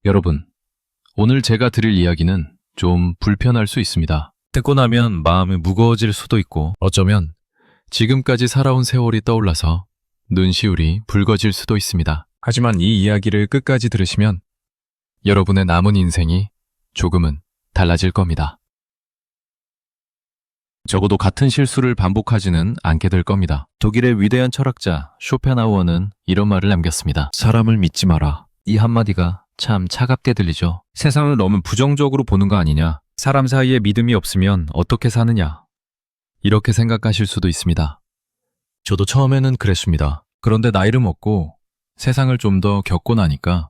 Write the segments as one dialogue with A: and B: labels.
A: 여러분, 오늘 제가 드릴 이야기는 좀 불편할 수 있습니다. 듣고 나면 마음이 무거워질 수도 있고, 어쩌면 지금까지 살아온 세월이 떠올라서 눈시울이 붉어질 수도 있습니다. 하지만 이 이야기를 끝까지 들으시면 여러분의 남은 인생이 조금은 달라질 겁니다. 적어도 같은 실수를 반복하지는 않게 될 겁니다. 독일의 위대한 철학자 쇼펜하우어는 이런 말을 남겼습니다. 사람을 믿지 마라. 이 한마디가 참 차갑게 들리죠. 세상을 너무 부정적으로 보는 거 아니냐. 사람 사이에 믿음이 없으면 어떻게 사느냐. 이렇게 생각하실 수도 있습니다. 저도 처음에는 그랬습니다. 그런데 나이를 먹고 세상을 좀 더 겪고 나니까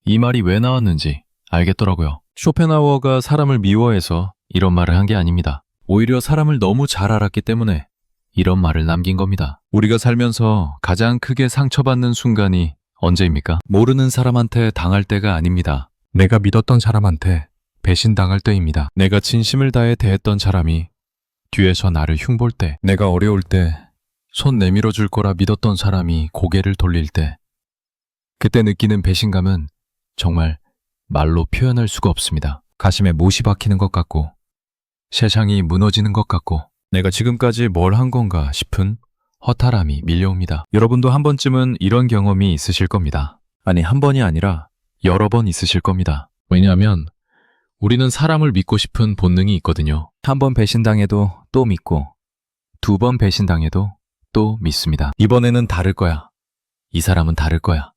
A: 이 말이 왜 나왔는지 알겠더라고요. 쇼펜하우어가 사람을 미워해서 이런 말을 한 게 아닙니다. 오히려 사람을 너무 잘 알았기 때문에 이런 말을 남긴 겁니다. 우리가 살면서 가장 크게 상처받는 순간이 언제입니까? 모르는 사람한테 당할 때가 아닙니다. 내가 믿었던 사람한테 배신당할 때입니다. 내가 진심을 다해 대했던 사람이 뒤에서 나를 흉볼 때, 내가 어려울 때, 손 내밀어 줄 거라 믿었던 사람이 고개를 돌릴 때, 그때 느끼는 배신감은 정말 말로 표현할 수가 없습니다. 가슴에 못이 박히는 것 같고, 세상이 무너지는 것 같고, 내가 지금까지 뭘 한 건가 싶은 허탈함이 밀려옵니다. 여러분도 한 번쯤은 이런 경험이 있으실 겁니다. 아니, 한 번이 아니라 여러 번 있으실 겁니다. 왜냐하면 우리는 사람을 믿고 싶은 본능이 있거든요. 한 번 배신당해도 또 믿고, 두 번 배신당해도 또 믿습니다. 이번에는 다를 거야. 이 사람은 다를 거야.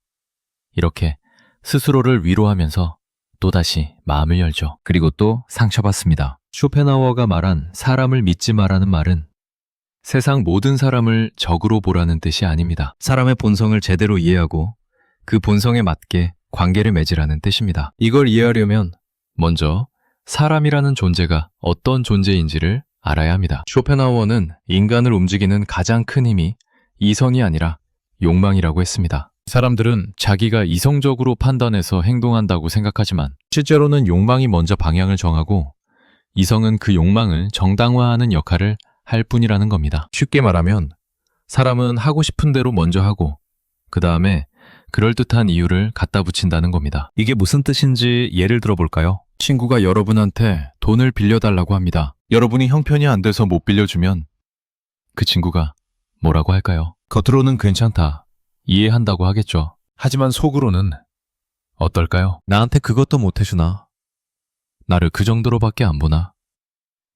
A: 이렇게 스스로를 위로하면서 또다시 마음을 열죠. 그리고 또 상처받습니다. 쇼펜하우어가 말한 사람을 믿지 마라는 말은 세상 모든 사람을 적으로 보라는 뜻이 아닙니다. 사람의 본성을 제대로 이해하고 그 본성에 맞게 관계를 맺으라는 뜻입니다. 이걸 이해하려면 먼저 사람이라는 존재가 어떤 존재인지를 알아야 합니다. 쇼펜하우어는 인간을 움직이는 가장 큰 힘이 이성이 아니라 욕망이라고 했습니다. 사람들은 자기가 이성적으로 판단해서 행동한다고 생각하지만 실제로는 욕망이 먼저 방향을 정하고 이성은 그 욕망을 정당화하는 역할을 할 뿐이라는 겁니다. 쉽게 말하면 사람은 하고 싶은 대로 먼저 하고 그 다음에 그럴듯한 이유를 갖다 붙인다는 겁니다. 이게 무슨 뜻인지 예를 들어볼까요? 친구가 여러분한테 돈을 빌려달라고 합니다. 여러분이 형편이 안 돼서 못 빌려주면 그 친구가 뭐라고 할까요? 겉으로는 괜찮다, 이해한다고 하겠죠. 하지만 속으로는 어떨까요? 나한테 그것도 못 해주나? 나를 그 정도로밖에 안 보나?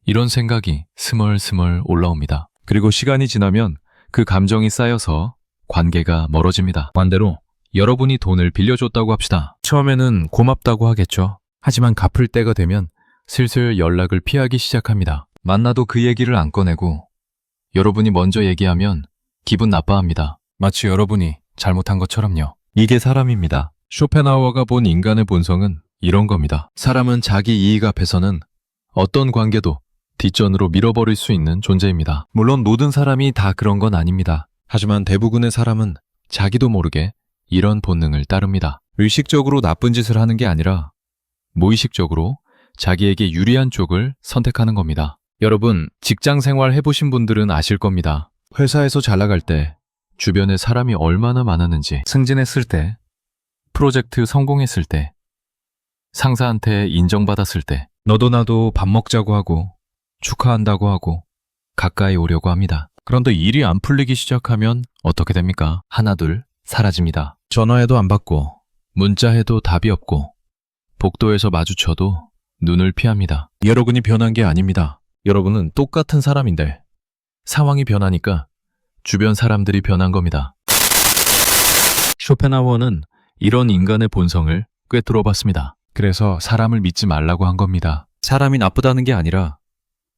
A: 이런 생각이 스멀스멀 올라옵니다. 그리고 시간이 지나면 그 감정이 쌓여서 관계가 멀어집니다. 반대로 여러분이 돈을 빌려줬다고 합시다. 처음에는 고맙다고 하겠죠. 하지만 갚을 때가 되면 슬슬 연락을 피하기 시작합니다. 만나도 그 얘기를 안 꺼내고 여러분이 먼저 얘기하면 기분 나빠합니다. 마치 여러분이 잘못한 것처럼요. 이게 사람입니다. 쇼펜하우어가 본 인간의 본성은 이런 겁니다. 사람은 자기 이익 앞에서는 어떤 관계도 뒷전으로 밀어버릴 수 있는 존재입니다. 물론 모든 사람이 다 그런 건 아닙니다. 하지만 대부분의 사람은 자기도 모르게 이런 본능을 따릅니다. 의식적으로 나쁜 짓을 하는 게 아니라 무의식적으로 자기에게 유리한 쪽을 선택하는 겁니다. 여러분, 직장 생활 해보신 분들은 아실 겁니다. 회사에서 잘 나갈 때 주변에 사람이 얼마나 많았는지, 승진했을 때, 프로젝트 성공했을 때, 상사한테 인정받았을 때, 너도 나도 밥 먹자고 하고 축하한다고 하고 가까이 오려고 합니다. 그런데 일이 안 풀리기 시작하면 어떻게 됩니까? 하나둘 사라집니다. 전화해도 안 받고 문자해도 답이 없고 복도에서 마주쳐도 눈을 피합니다. 여러분이 변한 게 아닙니다. 여러분은 똑같은 사람인데 상황이 변하니까 주변 사람들이 변한 겁니다. 쇼펜하우어는 이런 인간의 본성을 꿰뚫어봤습니다. 그래서 사람을 믿지 말라고 한 겁니다. 사람이 나쁘다는 게 아니라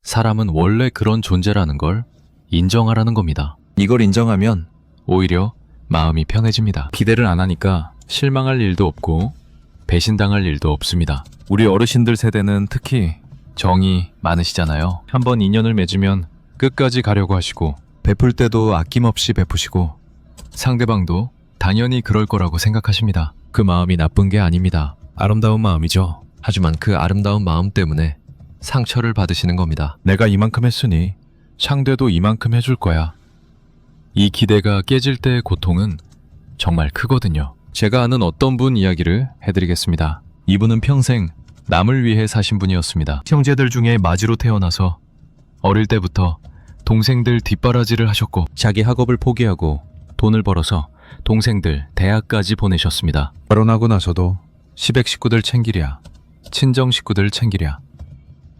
A: 사람은 원래 그런 존재라는 걸 인정하라는 겁니다. 이걸 인정하면 오히려 마음이 편해집니다. 기대를 안 하니까 실망할 일도 없고 배신당할 일도 없습니다. 우리 어르신들 세대는 특히 정이 많으시잖아요. 한번 인연을 맺으면 끝까지 가려고 하시고 베풀 때도 아낌없이 베푸시고 상대방도 당연히 그럴 거라고 생각하십니다. 그 마음이 나쁜 게 아닙니다. 아름다운 마음이죠. 하지만 그 아름다운 마음 때문에 상처를 받으시는 겁니다. 내가 이만큼 했으니 상대도 이만큼 해줄 거야. 이 기대가 깨질 때의 고통은 정말 크거든요. 제가 아는 어떤 분 이야기를 해드리겠습니다. 이분은 평생 남을 위해 사신 분이었습니다. 형제들 중에 마지로 태어나서 어릴 때부터 동생들 뒷바라지를 하셨고 자기 학업을 포기하고 돈을 벌어서 동생들 대학까지 보내셨습니다. 결혼하고 나서도 시댁 식구들 챙기랴, 친정 식구들 챙기랴.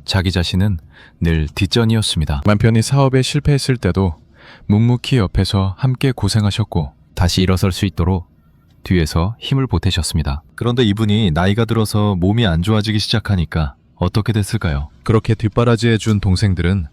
A: 자기 자신은 늘 뒷전이었습니다. 남편이 사업에 실패했을 때도 묵묵히 옆에서 함께 고생하셨고 다시 일어설 수 있도록 뒤에서 힘을 보태셨습니다. 그런데 이분이 나이가 들어서 몸이 안 좋아지기 시작하니까 어떻게 됐을까요? 그렇게 뒷바라지해준 동생들은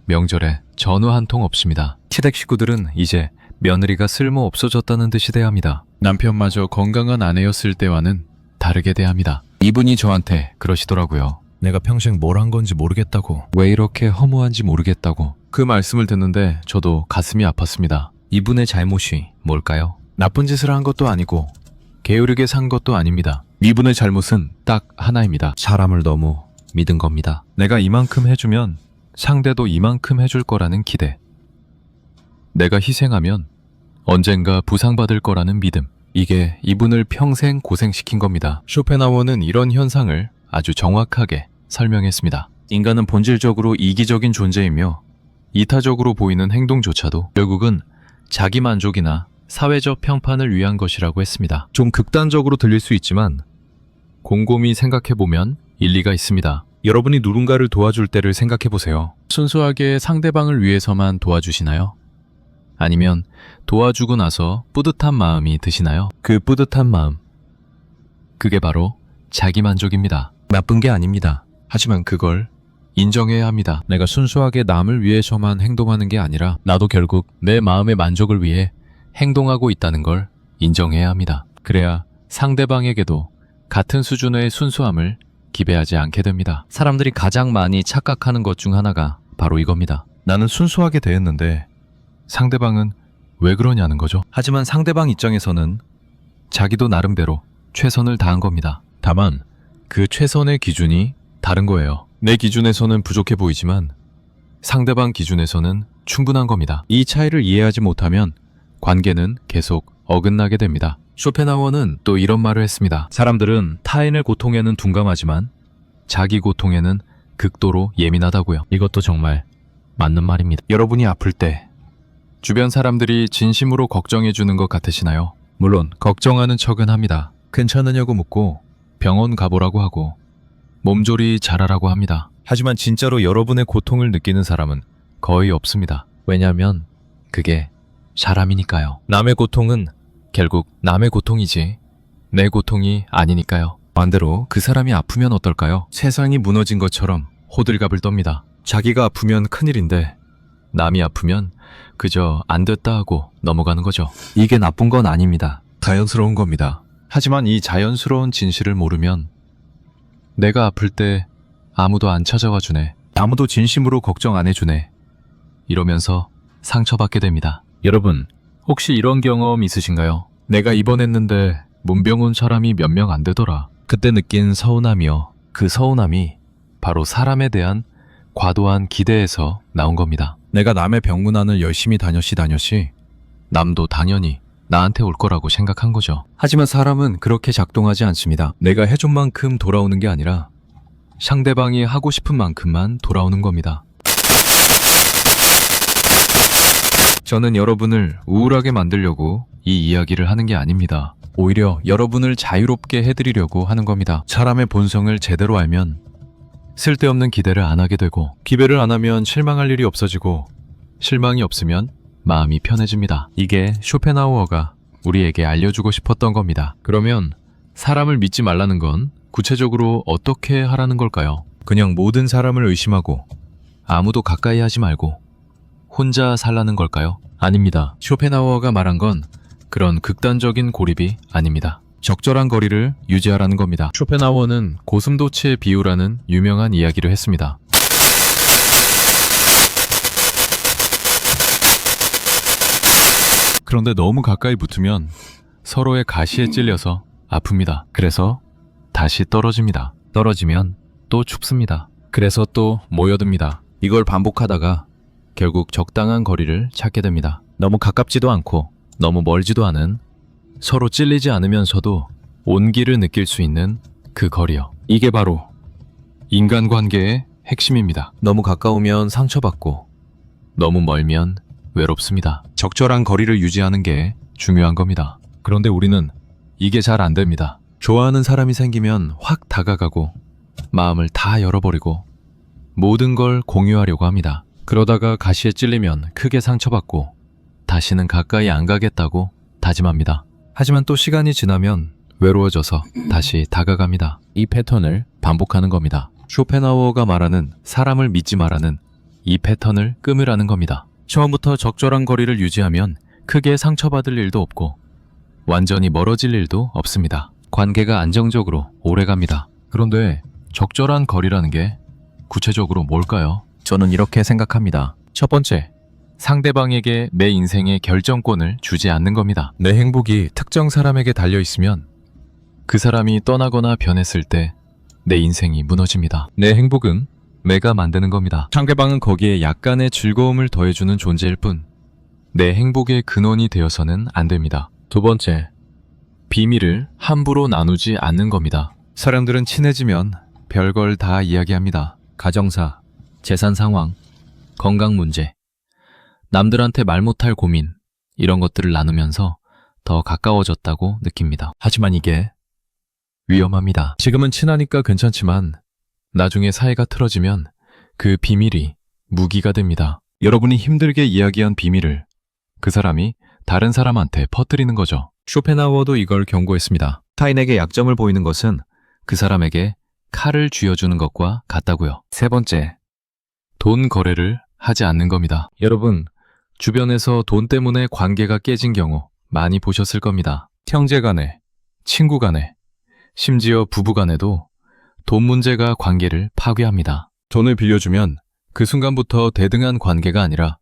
A: 명절에 전화 한 통 없습니다. 시댁 식구들은 이제 며느리가 쓸모 없어졌다는 듯이 대합니다. 남편마저 건강한 아내였을 때와는 다르게 대합니다. 이분이 저한테 그러시더라고요. 내가 평생 뭘 한 건지 모르겠다고. 왜 이렇게 허무한지 모르겠다고. 그 말씀을 듣는데 저도 가슴이 아팠습니다. 이분의 잘못이 뭘까요? 나쁜 짓을 한 것도 아니고 게으르게 산 것도 아닙니다. 이분의 잘못은 딱 하나입니다. 사람을 너무 믿은 겁니다. 내가 이만큼 해주면 상대도 이만큼 해줄 거라는 기대. 내가 희생하면 언젠가 부상받을 거라는 믿음. 이게 이분을 평생 고생시킨 겁니다. 쇼펜하우어는 이런 현상을 아주 정확하게 설명했습니다. 인간은 본질적으로 이기적인 존재이며 이타적으로 보이는 행동조차도 결국은 자기 만족이나 사회적 평판을 위한 것이라고 했습니다. 좀 극단적으로 들릴 수 있지만 곰곰이 생각해보면 일리가 있습니다. 여러분이 누군가를 도와줄 때를 생각해보세요. 순수하게 상대방을 위해서만 도와주시나요? 아니면 도와주고 나서 뿌듯한 마음이 드시나요? 그 뿌듯한 마음, 그게 바로 자기 만족입니다. 나쁜 게 아닙니다. 하지만 그걸 인정해야 합니다. 내가 순수하게 남을 위해서만 행동하는 게 아니라 나도 결국 내 마음의 만족을 위해 행동하고 있다는 걸 인정해야 합니다. 그래야 상대방에게도 같은 수준의 순수함을 기대하지 않게 됩니다. 사람들이 가장 많이 착각하는 것 중 하나가 바로 이겁니다. 나는 순수하게 대했는데 상대방은 왜 그러냐는 거죠. 하지만 상대방 입장에서는 자기도 나름대로 최선을 다한 겁니다. 다만 그 최선의 기준이 다른 거예요. 내 기준에서는 부족해 보이지만 상대방 기준에서는 충분한 겁니다. 이 차이를 이해하지 못하면 관계는 계속 어긋나게 됩니다. 쇼펜하우어는 또 이런 말을 했습니다. 사람들은 타인의 고통에는 둔감하지만 자기 고통에는 극도로 예민하다고요. 이것도 정말 맞는 말입니다. 여러분이 아플 때 주변 사람들이 진심으로 걱정해 주는 것 같으시나요? 물론 걱정하는 척은 합니다. 괜찮으냐고 묻고 병원 가보라고 하고 몸조리 잘하라고 합니다. 하지만 진짜로 여러분의 고통을 느끼는 사람은 거의 없습니다. 왜냐하면 그게 사람이니까요. 남의 고통은 결국 남의 고통이지 내 고통이 아니니까요. 반대로 그 사람이 아프면 어떨까요? 세상이 무너진 것처럼 호들갑을 떱니다. 자기가 아프면 큰일인데 남이 아프면 그저 안 됐다 하고 넘어가는 거죠. 이게 나쁜 건 아닙니다. 자연스러운 겁니다. 하지만 이 자연스러운 진실을 모르면 내가 아플 때 아무도 안 찾아와 주네. 아무도 진심으로 걱정 안 해주네. 이러면서 상처받게 됩니다. 여러분, 혹시 이런 경험 있으신가요? 내가 입원했는데 문병 온 사람이 몇 명 안 되더라. 그때 느낀 서운함이요. 그 서운함이 바로 사람에 대한 과도한 기대에서 나온 겁니다. 내가 남의 병문안을 열심히 다녔시 남도 당연히 나한테 올 거라고 생각한 거죠. 하지만 사람은 그렇게 작동하지 않습니다. 내가 해준 만큼 돌아오는 게 아니라 상대방이 하고 싶은 만큼만 돌아오는 겁니다. 저는 여러분을 우울하게 만들려고 이 이야기를 하는 게 아닙니다. 오히려 여러분을 자유롭게 해드리려고 하는 겁니다. 사람의 본성을 제대로 알면 쓸데없는 기대를 안 하게 되고 기대를 안 하면 실망할 일이 없어지고 실망이 없으면 마음이 편해집니다. 이게 쇼펜하우어가 우리에게 알려주고 싶었던 겁니다. 그러면 사람을 믿지 말라는 건 구체적으로 어떻게 하라는 걸까요? 그냥 모든 사람을 의심하고 아무도 가까이 하지 말고 혼자 살라는 걸까요? 아닙니다. 쇼펜하우어가 말한 건 그런 극단적인 고립이 아닙니다. 적절한 거리를 유지하라는 겁니다. 쇼펜하우어는 고슴도치의 비유라는 유명한 이야기를 했습니다. 그런데 너무 가까이 붙으면 서로의 가시에 찔려서 아픕니다. 그래서 다시 떨어집니다. 떨어지면 또 춥습니다. 그래서 또 모여듭니다. 이걸 반복하다가 결국 적당한 거리를 찾게 됩니다. 너무 가깝지도 않고 너무 멀지도 않은 서로 찔리지 않으면서도 온기를 느낄 수 있는 그 거리요. 이게 바로 인간관계의 핵심입니다. 너무 가까우면 상처받고 너무 멀면 외롭습니다. 적절한 거리를 유지하는 게 중요한 겁니다. 그런데 우리는 이게 잘 안 됩니다. 좋아하는 사람이 생기면 확 다가가고 마음을 다 열어버리고 모든 걸 공유하려고 합니다. 그러다가 가시에 찔리면 크게 상처받고 다시는 가까이 안 가겠다고 다짐합니다. 하지만 또 시간이 지나면 외로워져서 다시 다가갑니다. 이 패턴을 반복하는 겁니다. 쇼펜하우어가 말하는 사람을 믿지 말라는 이 패턴을 끊으라는 겁니다. 처음부터 적절한 거리를 유지하면 크게 상처받을 일도 없고 완전히 멀어질 일도 없습니다. 관계가 안정적으로 오래갑니다. 그런데 적절한 거리라는 게 구체적으로 뭘까요? 저는 이렇게 생각합니다. 첫 번째, 상대방에게 내 인생의 결정권을 주지 않는 겁니다. 내 행복이 특정 사람에게 달려 있으면 그 사람이 떠나거나 변했을 때 내 인생이 무너집니다. 내 행복은 내가 만드는 겁니다. 상대방은 거기에 약간의 즐거움을 더해주는 존재일 뿐 내 행복의 근원이 되어서는 안 됩니다. 두 번째, 비밀을 함부로 나누지 않는 겁니다. 사람들은 친해지면 별걸 다 이야기합니다. 가정사, 재산 상황, 건강 문제, 남들한테 말 못할 고민, 이런 것들을 나누면서 더 가까워졌다고 느낍니다. 하지만 이게 위험합니다. 지금은 친하니까 괜찮지만 나중에 사이가 틀어지면 그 비밀이 무기가 됩니다. 여러분이 힘들게 이야기한 비밀을 그 사람이 다른 사람한테 퍼뜨리는 거죠. 쇼펜하우어도 이걸 경고했습니다. 타인에게 약점을 보이는 것은 그 사람에게 칼을 쥐어주는 것과 같다고요. 세 번째, 돈 거래를 하지 않는 겁니다. 여러분, 주변에서 돈 때문에 관계가 깨진 경우 많이 보셨을 겁니다. 형제 간에, 친구 간에, 심지어 부부 간에도 돈 문제가 관계를 파괴합니다. 돈을 빌려주면 그 순간부터 대등한 관계가 아니라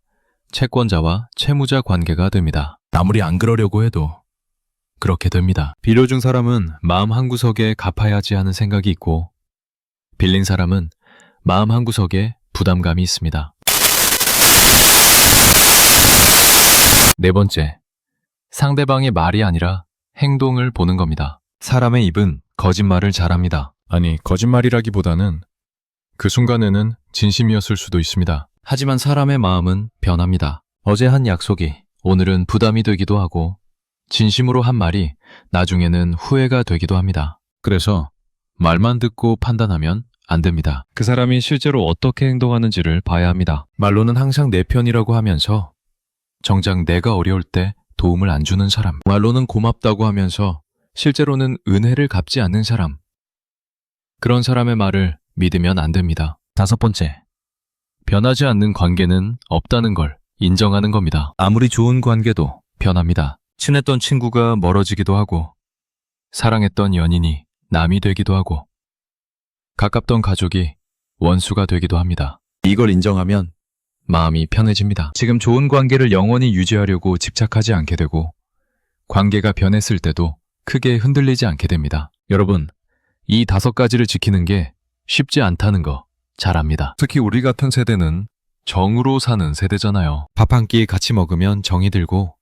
A: 채권자와 채무자 관계가 됩니다. 아무리 안 그러려고 해도 그렇게 됩니다. 빌려준 사람은 마음 한구석에 갚아야지 하는 생각이 있고 빌린 사람은 마음 한구석에 부담감이 있습니다. 네 번째, 상대방의 말이 아니라 행동을 보는 겁니다. 사람의 입은 거짓말을 잘합니다. 아니, 거짓말이라기보다는 그 순간에는 진심이었을 수도 있습니다. 하지만 사람의 마음은 변합니다. 어제 한 약속이 오늘은 부담이 되기도 하고 진심으로 한 말이 나중에는 후회가 되기도 합니다. 그래서 말만 듣고 판단하면 안 됩니다. 그 사람이 실제로 어떻게 행동하는지를 봐야 합니다. 말로는 항상 내 편이라고 하면서 정작 내가 어려울 때 도움을 안 주는 사람, 말로는 고맙다고 하면서 실제로는 은혜를 갚지 않는 사람, 그런 사람의 말을 믿으면 안 됩니다. 다섯 번째, 변하지 않는 관계는 없다는 걸 인정하는 겁니다. 아무리 좋은 관계도 변합니다. 친했던 친구가 멀어지기도 하고 사랑했던 연인이 남이 되기도 하고 가깝던 가족이 원수가 되기도 합니다. 이걸 인정하면 마음이 편해집니다. 지금 좋은 관계를 영원히 유지하려고 집착하지 않게 되고 관계가 변했을 때도 크게 흔들리지 않게 됩니다. 여러분, 이 5가지를 지키는 게 쉽지 않다는 거 잘 압니다. 특히 우리 같은 세대는 정으로 사는 세대잖아요. 밥 한 끼 같이 먹으면 정이 들고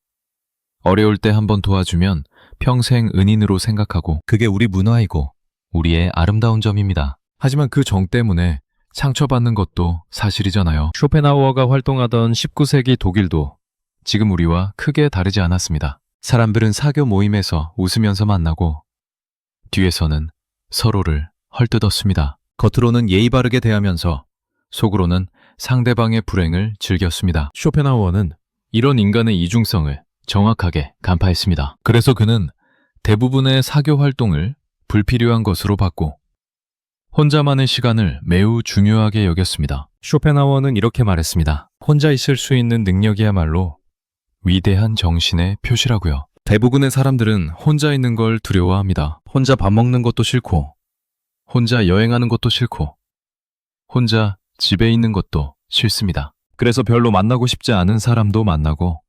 A: 어려울 때 한번 도와주면 평생 은인으로 생각하고 그게 우리 문화이고 우리의 아름다운 점입니다. 하지만 그 정 때문에 상처받는 것도 사실이잖아요. 쇼펜하우어가 활동하던 19세기 독일도 지금 우리와 크게 다르지 않았습니다. 사람들은 사교 모임에서 웃으면서 만나고 뒤에서는 서로를 헐뜯었습니다. 겉으로는 예의 바르게 대하면서 속으로는 상대방의 불행을 즐겼습니다. 쇼펜하우어는 이런 인간의 이중성을 정확하게 간파했습니다. 그래서 그는 대부분의 사교 활동을 불필요한 것으로 봤고 혼자만의 시간을 매우 중요하게 여겼습니다. 쇼펜하우어는 이렇게 말했습니다. 혼자 있을 수 있는 능력이야말로 위대한 정신의 표시라고요. 대부분의 사람들은 혼자 있는 걸 두려워합니다. 혼자 밥 먹는 것도 싫고 혼자 여행하는 것도 싫고 혼자 집에 있는 것도 싫습니다. 그래서 별로 만나고 싶지 않은 사람도 만나고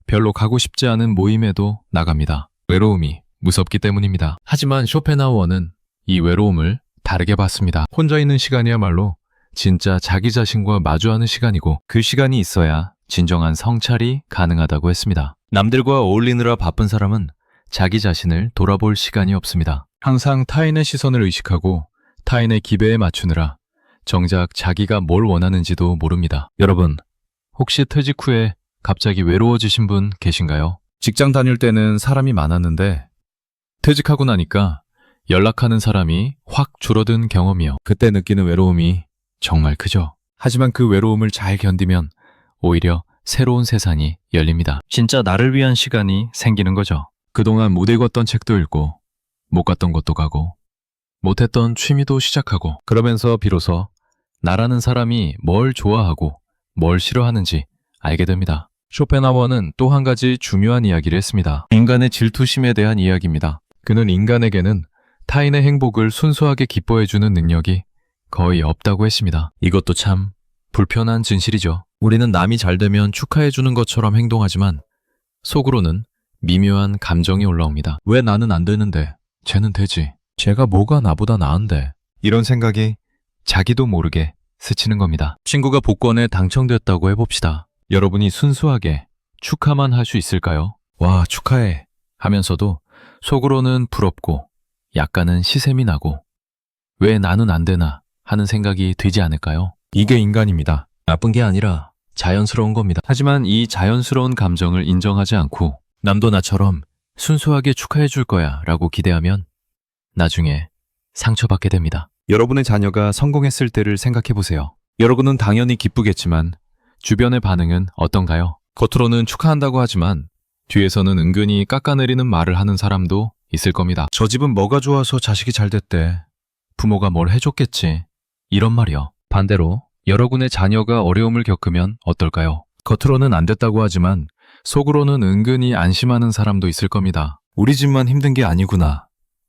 A: 별로 가고 싶지 않은 모임에도 나갑니다. 외로움이 무섭기 때문입니다. 하지만 쇼펜하우어는 이 외로움을 다르게 봤습니다. 혼자 있는 시간이야말로 진짜 자기 자신과 마주하는 시간이고 그 시간이 있어야 진정한 성찰이 가능하다고 했습니다. 남들과 어울리느라 바쁜 사람은 자기 자신을 돌아볼 시간이 없습니다. 항상 타인의 시선을 의식하고 타인의 기대에 맞추느라 정작 자기가 뭘 원하는지도 모릅니다. 여러분, 혹시 퇴직 후에 갑자기 외로워지신 분 계신가요? 직장 다닐 때는 사람이 많았는데 퇴직하고 나니까 연락하는 사람이 확 줄어든 경험이요. 그때 느끼는 외로움이 정말 크죠. 하지만 그 외로움을 잘 견디면 오히려 새로운 세상이 열립니다. 진짜 나를 위한 시간이 생기는 거죠. 그동안 못 읽었던 책도 읽고 못 갔던 곳도 가고 못했던 취미도 시작하고 그러면서 비로소 나라는 사람이 뭘 좋아하고 뭘 싫어하는지 알게 됩니다. 쇼펜하워는 또 한 가지 중요한 이야기를 했습니다. 인간의 질투심에 대한 이야기입니다. 그는 인간에게는 타인의 행복을 순수하게 기뻐해주는 능력이 거의 없다고 했습니다. 이것도 참 불편한 진실이죠. 우리는 남이 잘 되면 축하해주는 것처럼 행동하지만 속으로는 미묘한 감정이 올라옵니다. 왜 나는 안 되는데 쟤는 되지? 쟤가 뭐가 나보다 나은데? 이런 생각이 자기도 모르게 스치는 겁니다. 친구가 복권에 당첨됐다고 해봅시다. 여러분이 순수하게 축하만 할 수 있을까요? 와, 축하해 하면서도 속으로는 부럽고 약간은 시샘이 나고 왜 나는 안 되나 하는 생각이 들지 않을까요? 이게 인간입니다. 나쁜 게 아니라 자연스러운 겁니다. 하지만 이 자연스러운 감정을 인정하지 않고 남도 나처럼 순수하게 축하해 줄 거야 라고 기대하면 나중에 상처받게 됩니다. 여러분의 자녀가 성공했을 때를 생각해 보세요. 여러분은 당연히 기쁘겠지만 주변의 반응은 어떤가요? 겉으로는 축하한다고 하지만 뒤에서는 은근히 깎아내리는 말을 하는 사람도 있을 겁니다. 저 집은 뭐가 좋아서 자식이 잘 됐대. 부모가 뭘 해줬겠지. 이런 말이요. 반대로 여러분의 자녀가 어려움을 겪으면 어떨까요? 겉으로는 안 됐다고 하지만 속으로는 은근히 안심하는 사람도 있을 겁니다. 우리 집만 힘든 게 아니구나.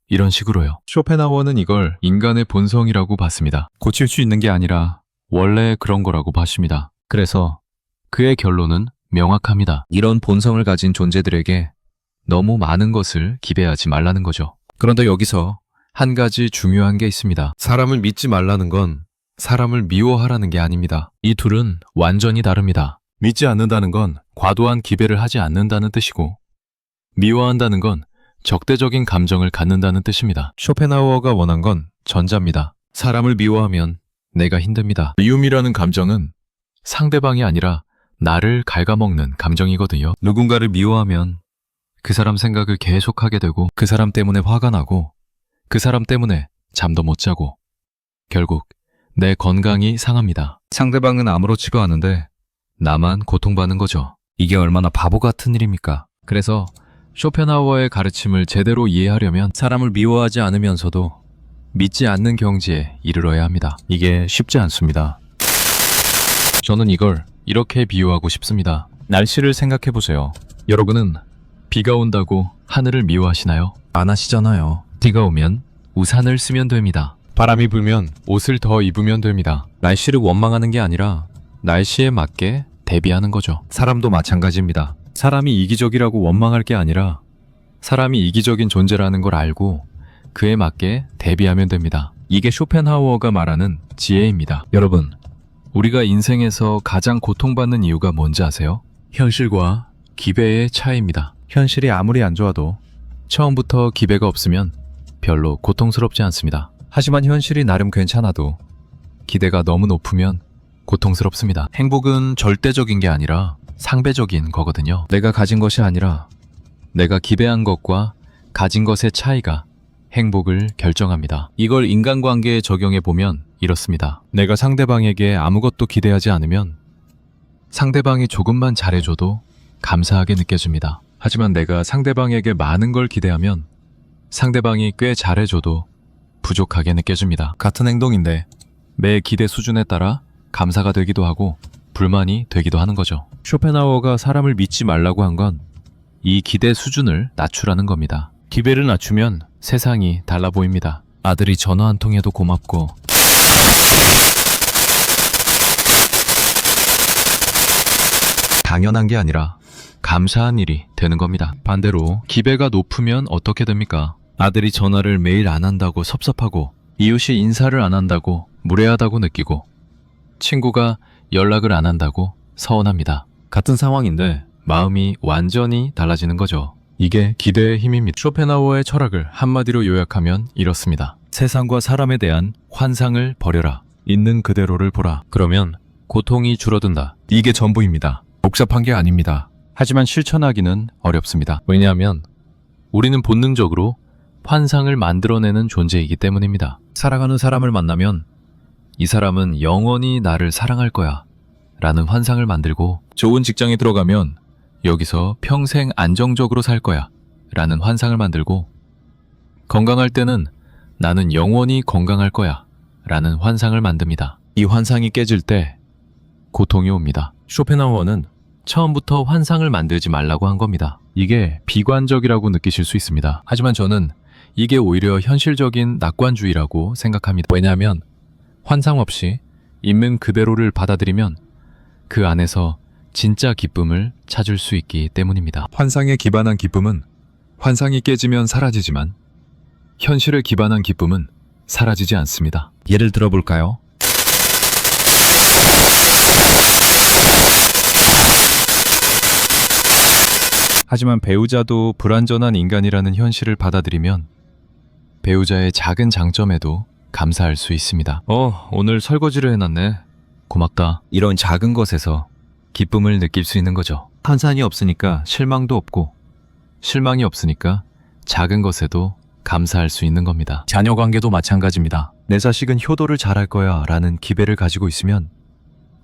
A: 이런 식으로요. 쇼펜하워는 이걸 인간의 본성이라고 봤습니다. 고칠 수 있는 게 아니라 원래 그런 거라고 봤습니다. 그래서 그의 결론은 명확합니다. 이런 본성을 가진 존재들에게 너무 많은 것을 기대하지 말라는 거죠. 그런데 여기서 한 가지 중요한 게 있습니다. 사람을 믿지 말라는 건 사람을 미워하라는 게 아닙니다. 이 둘은 완전히 다릅니다. 믿지 않는다는 건 과도한 기대를 하지 않는다는 뜻이고 미워한다는 건 적대적인 감정을 갖는다는 뜻입니다. 쇼펜하우어가 원한 건 전자입니다. 사람을 미워하면 내가 힘듭니다. 미움이라는 감정은 상대방이 아니라 나를 갉아먹는 감정이거든요. 누군가를 미워하면 그 사람 생각을 계속하게 되고 그 사람 때문에 화가 나고 그 사람 때문에 잠도 못 자고 결국 내 건강이 상합니다. 상대방은 아무렇지가 않은데 나만 고통받는 거죠. 이게 얼마나 바보 같은 일입니까? 그래서 쇼펜하우어의 가르침을 제대로 이해하려면 사람을 미워하지 않으면서도 믿지 않는 경지에 이르러야 합니다. 이게 쉽지 않습니다. 저는 이걸 이렇게 비유하고 싶습니다. 날씨를 생각해 보세요. 여러분은 비가 온다고 하늘을 미워하시나요? 안 하시잖아요. 비가 오면 우산을 쓰면 됩니다. 바람이 불면 옷을 더 입으면 됩니다. 날씨를 원망하는 게 아니라 날씨에 맞게 대비하는 거죠. 사람도 마찬가지입니다. 사람이 이기적이라고 원망할 게 아니라 사람이 이기적인 존재라는 걸 알고 그에 맞게 대비하면 됩니다. 이게 쇼펜하우어가 말하는 지혜입니다. 여러분, 우리가 인생에서 가장 고통받는 이유가 뭔지 아세요? 현실과 기대의 차이입니다. 현실이 아무리 안 좋아도 처음부터 기대가 없으면 별로 고통스럽지 않습니다. 하지만 현실이 나름 괜찮아도 기대가 너무 높으면 고통스럽습니다. 행복은 절대적인 게 아니라 상배적인 거거든요. 내가 가진 것이 아니라 내가 기대한 것과 가진 것의 차이가 행복을 결정합니다. 이걸 인간관계에 적용해 보면 이렇습니다. 내가 상대방에게 아무것도 기대하지 않으면 상대방이 조금만 잘해줘도 감사하게 느껴집니다. 하지만 내가 상대방에게 많은 걸 기대하면 상대방이 꽤 잘해줘도 부족하게 느껴집니다. 같은 행동인데 매 기대 수준에 따라 감사가 되기도 하고 불만이 되기도 하는 거죠. 쇼펜하우어가 사람을 믿지 말라고 한 건 이 기대 수준을 낮추라는 겁니다. 기대를 낮추면 세상이 달라 보입니다. 아들이 전화 한 통해도 고맙고 당연한 게 아니라 감사한 일이 되는 겁니다. 반대로 기대가 높으면 어떻게 됩니까? 아들이 전화를 매일 안 한다고 섭섭하고 이웃이 인사를 안 한다고 무례하다고 느끼고 친구가 연락을 안 한다고 서운합니다. 같은 상황인데 마음이 완전히 달라지는 거죠. 이게 기대의 힘입니다. 쇼펜하우어의 철학을 한마디로 요약하면 이렇습니다. 세상과 사람에 대한 환상을 버려라. 있는 그대로를 보라. 그러면 고통이 줄어든다. 이게 전부입니다. 복잡한 게 아닙니다. 하지만 실천하기는 어렵습니다. 왜냐하면 우리는 본능적으로 환상을 만들어내는 존재이기 때문입니다. 사랑하는 사람을 만나면 이 사람은 영원히 나를 사랑할 거야 라는 환상을 만들고, 좋은 직장에 들어가면 여기서 평생 안정적으로 살 거야 라는 환상을 만들고, 건강할 때는 나는 영원히 건강할 거야 라는 환상을 만듭니다. 이 환상이 깨질 때 고통이 옵니다. 쇼펜하우어는 처음부터 환상을 만들지 말라고 한 겁니다. 이게 비관적이라고 느끼실 수 있습니다. 하지만 저는 이게 오히려 현실적인 낙관주의라고 생각합니다. 왜냐하면 환상 없이 있는 그대로를 받아들이면 그 안에서 진짜 기쁨을 찾을 수 있기 때문입니다. 환상에 기반한 기쁨은 환상이 깨지면 사라지지만 현실에 기반한 기쁨은 사라지지 않습니다. 예를 들어볼까요? 하지만 배우자도 불완전한 인간이라는 현실을 받아들이면 배우자의 작은 장점에도 감사할 수 있습니다. 오늘 설거지를 해놨네. 고맙다. 이런 작은 것에서 기쁨을 느낄 수 있는 거죠. 환상이 없으니까 실망도 없고, 실망이 없으니까 작은 것에도 감사할 수 있는 겁니다. 자녀 관계도 마찬가지입니다. 내 자식은 효도를 잘할 거야 라는 기대를 가지고 있으면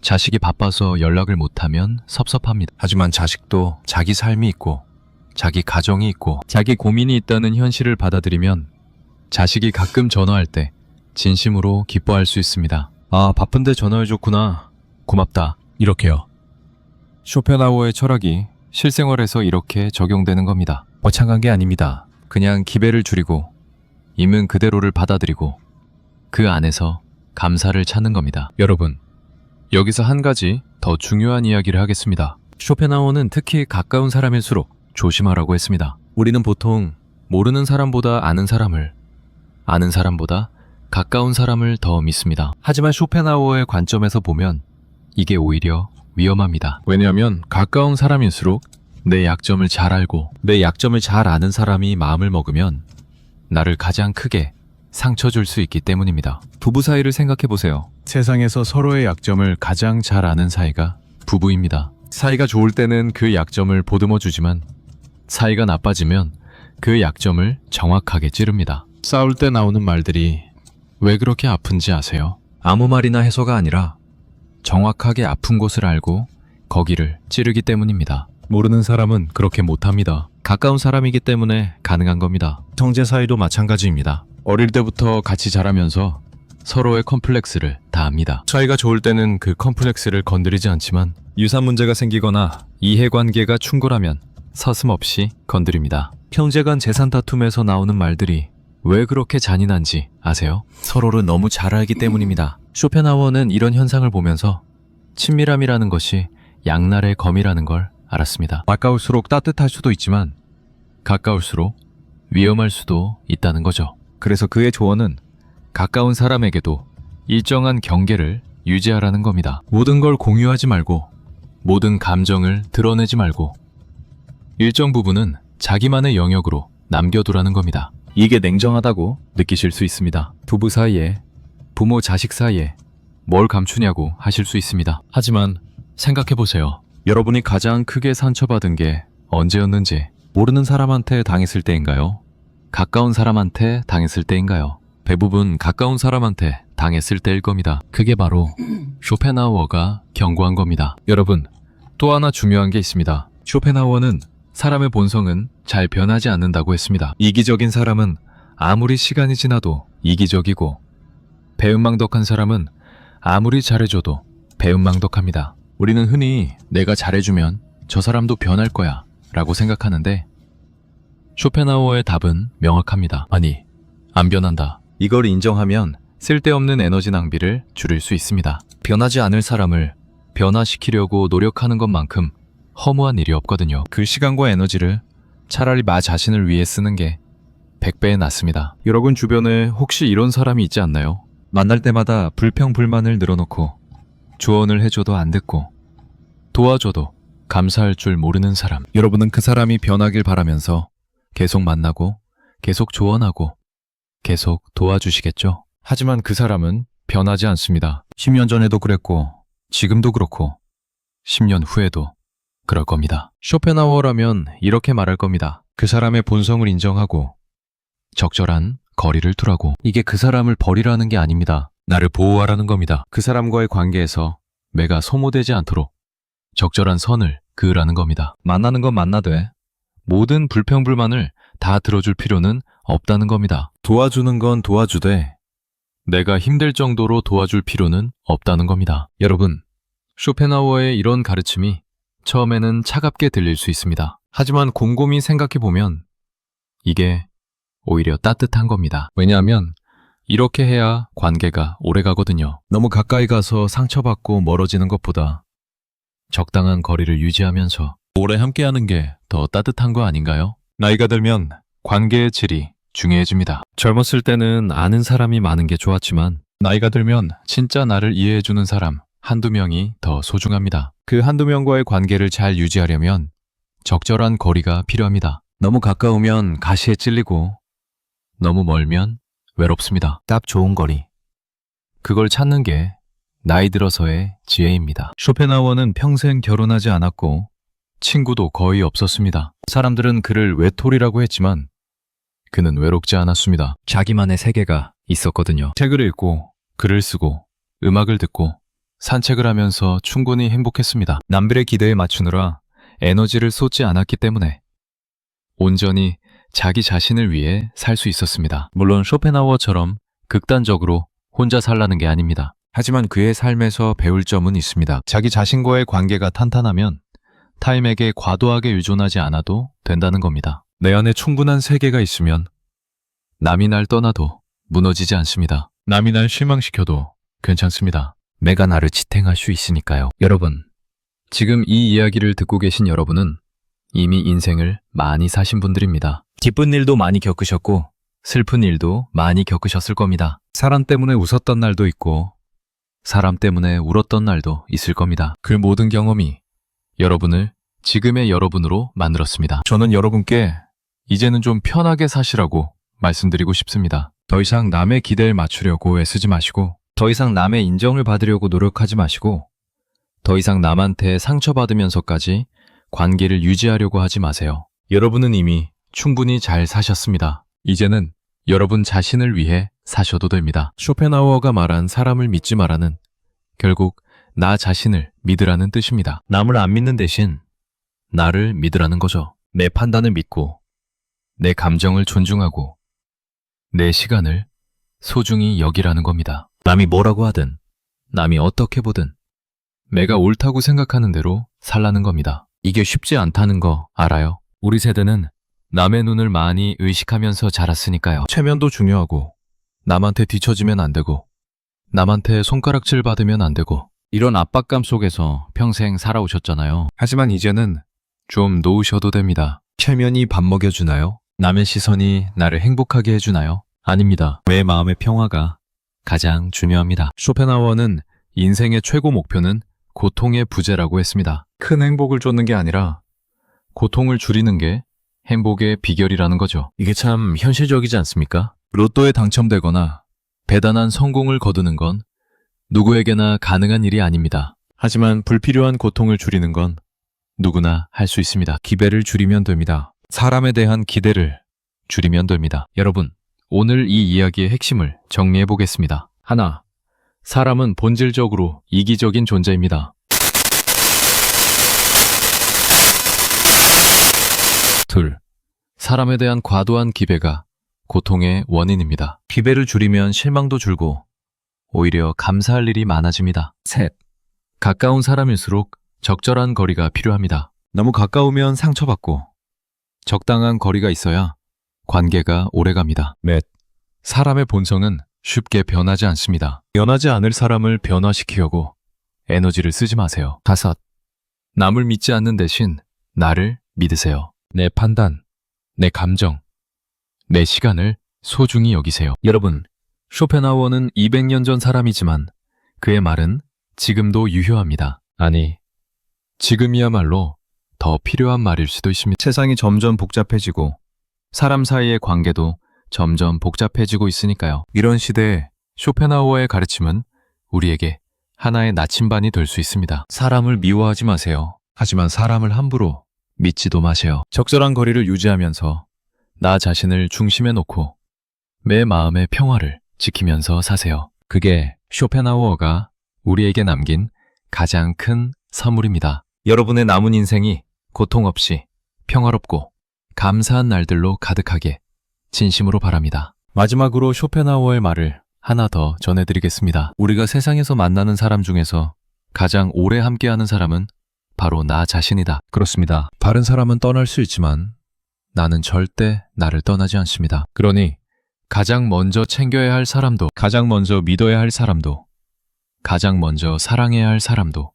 A: 자식이 바빠서 연락을 못하면 섭섭합니다. 하지만 자식도 자기 삶이 있고 자기 가정이 있고 자기 고민이 있다는 현실을 받아들이면 자식이 가끔 전화할 때 진심으로 기뻐할 수 있습니다. 바쁜데 전화해줬구나. 고맙다. 이렇게요. 쇼펜하우어의 철학이 실생활에서 이렇게 적용되는 겁니다. 거창한 게 아닙니다. 그냥 기배를 줄이고 있는 그대로를 받아들이고 그 안에서 감사를 찾는 겁니다. 여러분, 여기서 한 가지 더 중요한 이야기를 하겠습니다. 쇼펜하우어는 특히 가까운 사람일수록 조심하라고 했습니다. 우리는 보통 모르는 사람보다 아는 사람을, 아는 사람보다 가까운 사람을 더 믿습니다. 하지만 쇼펜하우어의 관점에서 보면 이게 오히려 위험합니다. 왜냐하면 가까운 사람일수록 내 약점을 잘 알고 내 약점을 잘 아는 사람이 마음을 먹으면 나를 가장 크게 상처 줄 수 있기 때문입니다. 부부 사이를 생각해 보세요. 세상에서 서로의 약점을 가장 잘 아는 사이가 부부입니다. 사이가 좋을 때는 그 약점을 보듬어 주지만 사이가 나빠지면 그 약점을 정확하게 찌릅니다. 싸울 때 나오는 말들이 왜 그렇게 아픈지 아세요? 아무 말이나 해서가 아니라 정확하게 아픈 곳을 알고 거기를 찌르기 때문입니다. 모르는 사람은 그렇게 못합니다. 가까운 사람이기 때문에 가능한 겁니다. 형제 사이도 마찬가지입니다. 어릴 때부터 같이 자라면서 서로의 컴플렉스를 다 압니다. 사이가 좋을 때는 그 컴플렉스를 건드리지 않지만 유산 문제가 생기거나 이해관계가 충돌하면 서슴없이 건드립니다. 형제간 재산 다툼에서 나오는 말들이 왜 그렇게 잔인한지 아세요? 서로를 너무 잘 알기 때문입니다. 쇼펜하우어는 이런 현상을 보면서 친밀함이라는 것이 양날의 검이라는 걸 알았습니다. 가까울수록 따뜻할 수도 있지만 가까울수록 위험할 수도 있다는 거죠. 그래서 그의 조언은 가까운 사람에게도 일정한 경계를 유지하라는 겁니다. 모든 걸 공유하지 말고 모든 감정을 드러내지 말고 일정 부분은 자기만의 영역으로 남겨두라는 겁니다. 이게 냉정하다고 느끼실 수 있습니다. 부부 사이에, 부모 자식 사이에 뭘 감추냐고 하실 수 있습니다. 하지만 생각해보세요. 여러분이 가장 크게 상처받은 게 언제였는지. 모르는 사람한테 당했을 때인가요? 가까운 사람한테 당했을 때인가요? 대부분 가까운 사람한테 당했을 때일 겁니다. 그게 바로 쇼펜하우어가 경고한 겁니다. 여러분, 또 하나 중요한 게 있습니다. 쇼펜하우어는 사람의 본성은 잘 변하지 않는다고 했습니다. 이기적인 사람은 아무리 시간이 지나도 이기적이고 배은망덕한 사람은 아무리 잘해줘도 배은망덕합니다. 우리는 흔히 내가 잘해주면 저 사람도 변할 거야 라고 생각하는데 쇼펜하우어의 답은 명확합니다. 아니, 안 변한다. 이걸 인정하면 쓸데없는 에너지 낭비를 줄일 수 있습니다. 변하지 않을 사람을 변화시키려고 노력하는 것만큼 허무한 일이 없거든요. 그 시간과 에너지를 차라리 나 자신을 위해 쓰는 게 100배에 낫습니다. 여러분 주변에 혹시 이런 사람이 있지 않나요? 만날 때마다 불평불만을 늘어놓고 조언을 해줘도 안 듣고 도와줘도 감사할 줄 모르는 사람. 여러분은 그 사람이 변하길 바라면서 계속 만나고, 계속 조언하고, 계속 도와주시겠죠? 하지만 그 사람은 변하지 않습니다. 10년 전에도 그랬고, 지금도 그렇고, 10년 후에도 그럴 겁니다. 쇼펜하우어라면 이렇게 말할 겁니다. 그 사람의 본성을 인정하고, 적절한 거리를 두라고. 이게 그 사람을 버리라는 게 아닙니다. 나를 보호하라는 겁니다. 그 사람과의 관계에서 내가 소모되지 않도록 적절한 선을 그으라는 겁니다. 만나는 건 만나되 모든 불평불만을 다 들어줄 필요는 없다는 겁니다. 도와주는 건 도와주되 내가 힘들 정도로 도와줄 필요는 없다는 겁니다. 여러분, 쇼펜하우어의 이런 가르침이 처음에는 차갑게 들릴 수 있습니다. 하지만 곰곰이 생각해보면 이게 오히려 따뜻한 겁니다. 왜냐하면 이렇게 해야 관계가 오래가거든요. 너무 가까이 가서 상처받고 멀어지는 것보다 적당한 거리를 유지하면서 오래 함께하는 게 더 따뜻한 거 아닌가요? 나이가 들면 관계의 질이 중요해집니다. 젊었을 때는 아는 사람이 많은 게 좋았지만 나이가 들면 진짜 나를 이해해주는 사람 한두 명이 더 소중합니다. 그 한두 명과의 관계를 잘 유지하려면 적절한 거리가 필요합니다. 너무 가까우면 가시에 찔리고 너무 멀면 외롭습니다. 딱 좋은 거리. 그걸 찾는 게 나이 들어서의 지혜입니다. 쇼펜하우어는 평생 결혼하지 않았고 친구도 거의 없었습니다. 사람들은 그를 외톨이라고 했지만 그는 외롭지 않았습니다. 자기만의 세계가 있었거든요. 책을 읽고 글을 쓰고 음악을 듣고 산책을 하면서 충분히 행복했습니다. 남들의 기대에 맞추느라 에너지를 쏟지 않았기 때문에 온전히 자기 자신을 위해 살 수 있었습니다. 물론 쇼펜하우어처럼 극단적으로 혼자 살라는 게 아닙니다. 하지만 그의 삶에서 배울 점은 있습니다. 자기 자신과의 관계가 탄탄하면 타인에게 과도하게 의존하지 않아도 된다는 겁니다. 내 안에 충분한 세계가 있으면 남이 날 떠나도 무너지지 않습니다. 남이 날 실망시켜도 괜찮습니다. 내가 나를 지탱할 수 있으니까요. 여러분, 지금 이 이야기를 듣고 계신 여러분은 이미 인생을 많이 사신 분들입니다. 기쁜 일도 많이 겪으셨고 슬픈 일도 많이 겪으셨을 겁니다. 사람 때문에 웃었던 날도 있고 사람 때문에 울었던 날도 있을 겁니다. 그 모든 경험이 여러분을 지금의 여러분으로 만들었습니다. 저는 여러분께 이제는 좀 편하게 사시라고 말씀드리고 싶습니다. 더 이상 남의 기대에 맞추려고 애쓰지 마시고 더 이상 남의 인정을 받으려고 노력하지 마시고 더 이상 남한테 상처받으면서까지 관계를 유지하려고 하지 마세요. 여러분은 이미 충분히 잘 사셨습니다. 이제는 여러분 자신을 위해 사셔도 됩니다. 쇼펜하우어가 말한 사람을 믿지 마라는 결국 나 자신을 믿으라는 뜻입니다. 남을 안 믿는 대신 나를 믿으라는 거죠. 내 판단을 믿고 내 감정을 존중하고 내 시간을 소중히 여기라는 겁니다. 남이 뭐라고 하든 남이 어떻게 보든 내가 옳다고 생각하는 대로 살라는 겁니다. 이게 쉽지 않다는 거 알아요? 우리 세대는 남의 눈을 많이 의식하면서 자랐으니까요. 체면도 중요하고 남한테 뒤처지면 안 되고 남한테 손가락질 받으면 안 되고 이런 압박감 속에서 평생 살아오셨잖아요. 하지만 이제는 좀 놓으셔도 됩니다. 체면이 밥 먹여주나요? 남의 시선이 나를 행복하게 해주나요? 아닙니다. 내 마음의 평화가 가장 중요합니다. 쇼펜하우어는 인생의 최고 목표는 고통의 부재라고 했습니다. 큰 행복을 쫓는 게 아니라 고통을 줄이는 게 행복의 비결이라는 거죠. 이게 참 현실적이지 않습니까? 로또에 당첨되거나 대단한 성공을 거두는 건 누구에게나 가능한 일이 아닙니다. 하지만 불필요한 고통을 줄이는 건 누구나 할 수 있습니다. 기대를 줄이면 됩니다. 사람에 대한 기대를 줄이면 됩니다. 여러분, 오늘 이 이야기의 핵심을 정리해 보겠습니다. 하나, 사람은 본질적으로 이기적인 존재입니다. 둘, 사람에 대한 과도한 기대가 고통의 원인입니다. 기대를 줄이면 실망도 줄고 오히려 감사할 일이 많아집니다. 셋, 가까운 사람일수록 적절한 거리가 필요합니다. 너무 가까우면 상처받고 적당한 거리가 있어야 관계가 오래갑니다. 넷, 사람의 본성은 쉽게 변하지 않습니다. 변하지 않을 사람을 변화시키려고 에너지를 쓰지 마세요. 다섯, 남을 믿지 않는 대신 나를 믿으세요. 내 판단, 내 감정, 내 시간을 소중히 여기세요. 여러분, 쇼펜하우어는 200년 전 사람이지만 그의 말은 지금도 유효합니다. 아니, 지금이야말로 더 필요한 말일 수도 있습니다. 세상이 점점 복잡해지고 사람 사이의 관계도 점점 복잡해지고 있으니까요. 이런 시대에 쇼펜하우어의 가르침은 우리에게 하나의 나침반이 될 수 있습니다. 사람을 미워하지 마세요. 하지만 사람을 함부로 믿지도 마세요. 적절한 거리를 유지하면서 나 자신을 중심에 놓고 내 마음의 평화를 지키면서 사세요. 그게 쇼펜하우어가 우리에게 남긴 가장 큰 선물입니다. 여러분의 남은 인생이 고통 없이 평화롭고 감사한 날들로 가득하게 진심으로 바랍니다. 마지막으로 쇼펜하우어의 말을 하나 더 전해드리겠습니다. 우리가 세상에서 만나는 사람 중에서 가장 오래 함께하는 사람은 바로 나 자신이다. 그렇습니다. 다른 사람은 떠날 수 있지만 나는 절대 나를 떠나지 않습니다. 그러니 가장 먼저 챙겨야 할 사람도, 가장 먼저 믿어야 할 사람도, 가장 먼저 사랑해야 할 사람도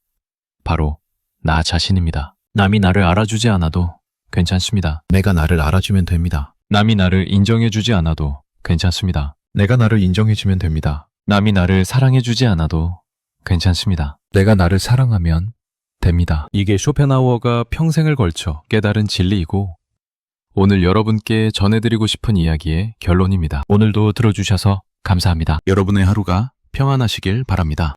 A: 바로 나 자신입니다. 남이 나를 알아주지 않아도 괜찮습니다. 내가 나를 알아주면 됩니다. 남이 나를 인정해주지 않아도 괜찮습니다. 내가 나를 인정해주면 됩니다. 남이 나를 사랑해주지 않아도 괜찮습니다. 내가 나를 사랑하면 됩니다. 이게 쇼펜하우어가 평생을 걸쳐 깨달은 진리이고 오늘 여러분께 전해드리고 싶은 이야기의 결론입니다. 오늘도 들어주셔서 감사합니다. 여러분의 하루가 평안하시길 바랍니다.